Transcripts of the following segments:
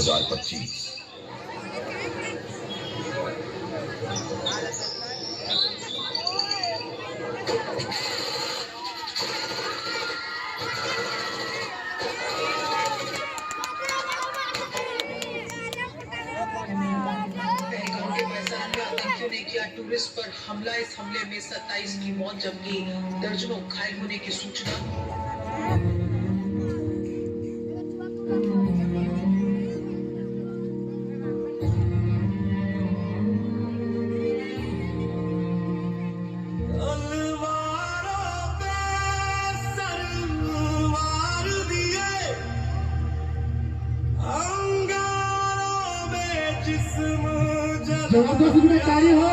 2025। ने किया टूरिस्ट पर हमला। इस हमले में 27 की मौत जबकि दर्जनों घायल होने की सूचना। जबरदस्त में ताली हो।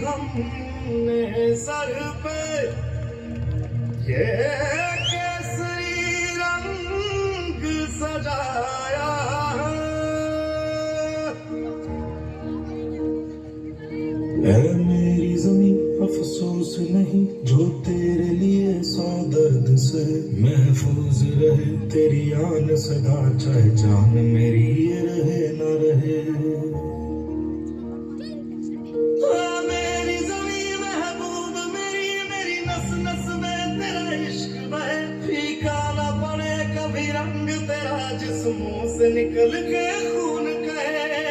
हमने सर पे ये केसरी रंग सजाया है मेरी जमीन अफसोस नहीं जो तेरे लिए सौ दर्द से महफूज रहे तेरी आन सदा चाहे जान मेरी ये रहे न रहे। मेरी जमीन महबूब मेरी नस नस में तेरा इश्क बहे फीका ना पड़े कभी रंग तेरा जिस्मों से निकल के खून कहे।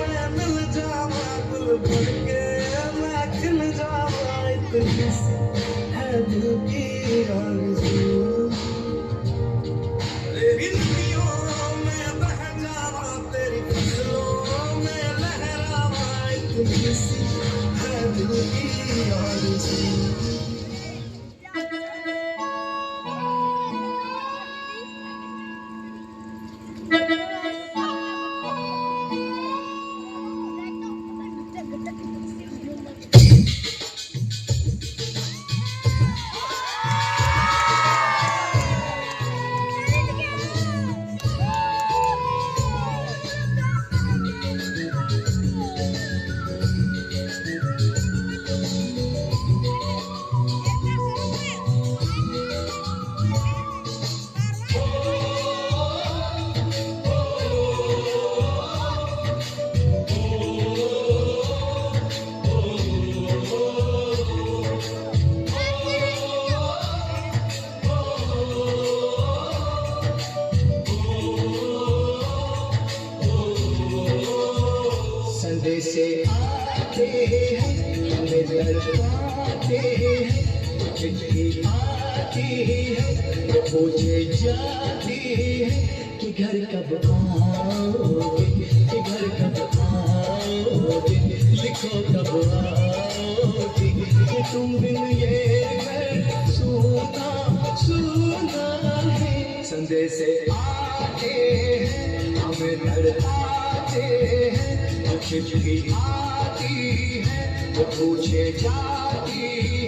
मैं मिल जावा गुल भर के मैं खिल जावा इतनी सी है दिल की आरज़ू। तेरी नदियों में बह जावा तेरी फसलों में लहरावा इतनी सी है दिल की आरज़ू। से आते हैं हमें दरवाते हैं चिट्ठी आती है पूछे जाती है कि घर कब आओगे कि घर कब आओगे लिखो कब आओगे कि तुम बिन ये घर सुना सुना है। संदेश आते हैं हमें दरवाते हैं चिट्ठी आती है वो पूछे जाती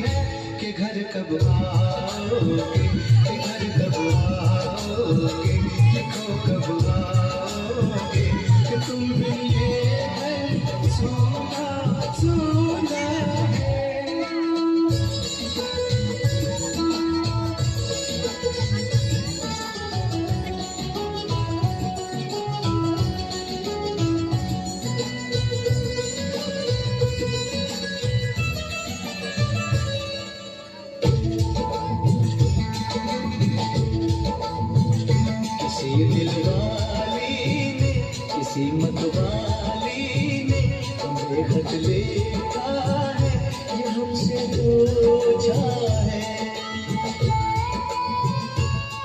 है कि घर कब आओगे कि घर कब आओगे लिखो कब आओगे कि तुम भी ये है सुना सुना है। किसी मतवाली ने हमें खत लिखा है ये हमसे पूछा है।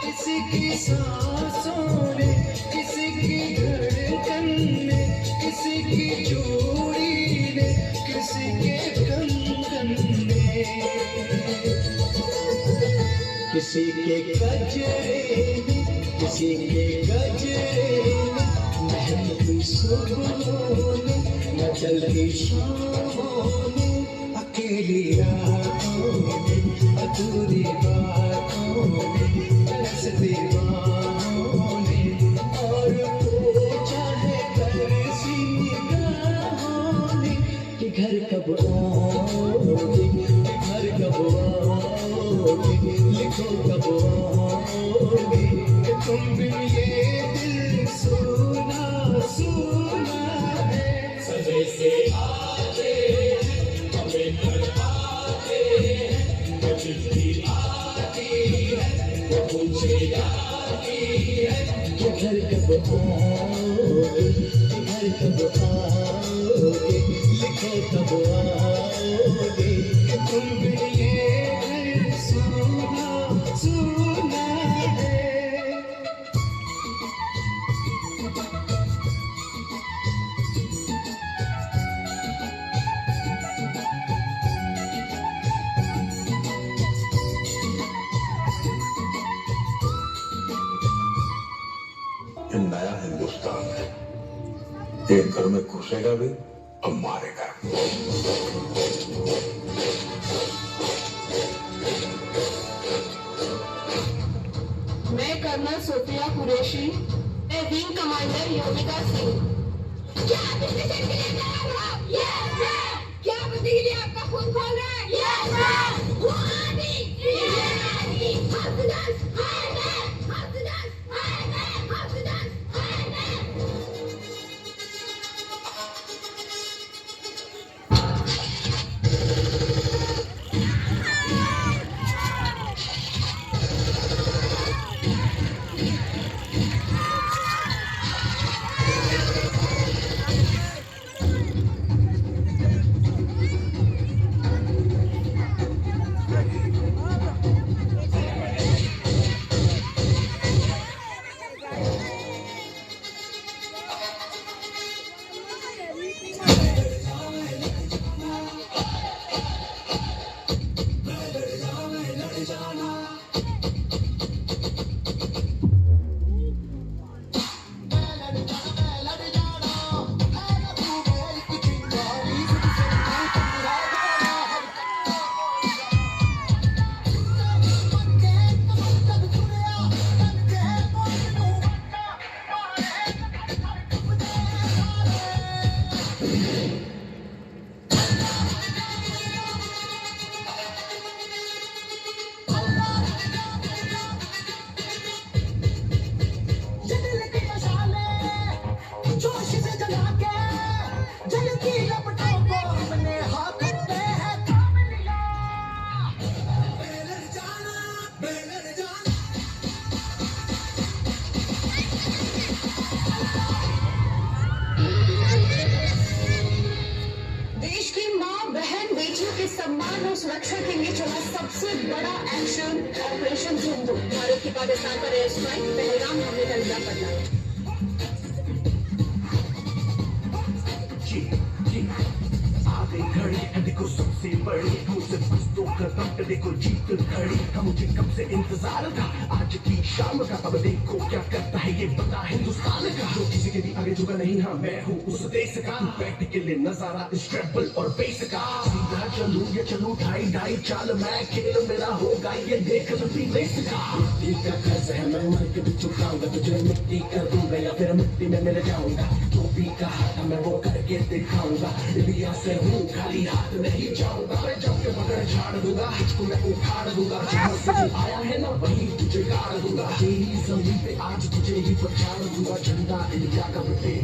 किसी की सांसों ने किसी की धड़कन ने किसी की चूड़ी ने किसी के कंगन ने किसी के गजरे ने किसी के गजरे महकती सुबहों ने न चलती शामों ने अकेली रातों ने अधूरी बातों ने तरसती बाहों ने और पूछा है तरसी निगाहों ने कि घर कब आओगे कि घर कब लिखो कब आओगे कि तुम बिन ये दिल सोना सोना है सजे से आते हमें घर आते वो चिट्ठी आती है वो पूछे जाती है कि घर कब आओगे कि घर कब आओगे लिखो कब आओगे कि तुम बिन ये दिल सोना सोना है ये नया हिंदुस्तान है एक घर में घुसेगा भी और मारेगा मैं कर्नल सोफिया कुरैशी, मैं विंग कमांडर योगिता सिंह। क्या आप इस मिशन के लिए तैयार हो? Yes sir. क्या बंदी के लिए आपका खून खोल रहा है? Yes sir. वो आर्मी, इंडियन आर्मी, हफ्तेदार, आर्मी, हफ्तेदार, आर्मी, हफ्तेदार, आर्मी। देश की मां बहन बेटियों के सम्मान और सुरक्षा के लिए चला सबसे बड़ा एक्शन ऑपरेशन सिंधु। भारत की पाकिस्तान पर एयर स्ट्राइक, पहलगाम हमले का इल्जाम बदला। आगे घड़ी देखो सबसे बड़ी मुझसे कुछ तो कदम देखो जीत खड़ी का मुझे कब से इंतजार था आज की शाम का अब देखो क्या करता है ये बता हिंदुस्तान का जो किसी के भी आगे झुका नहीं हाँ मैं हूँ उस देश का बैठ के लिए नजारा इस ट्रैवल और बेस का सीधा चलूं ये चलूं ढाई ढाई चाल मैं खेल मेरा होगा ये देख भी रेस का मिट्टी का कर्ज है मैं मर के भी चुकाऊंगा तुझे मिट्टी कर दूंगा या फिर मिट्टी में मिल जाऊंगा जो भी कहा था मैं वो करके दिखाऊंगा इंडिया से हूँ खाली हाथ नहीं जाऊंगा मैं जब के बगैर झाड़ दूंगा तुझको मैं उखाड़ दूंगा जहाँ से तू आया है ना वही तुझे गाड़ दूंगा तेरी जमीन पे आज तुझे ही पछाड़ दूंगा झंडा इंडिया का बेटे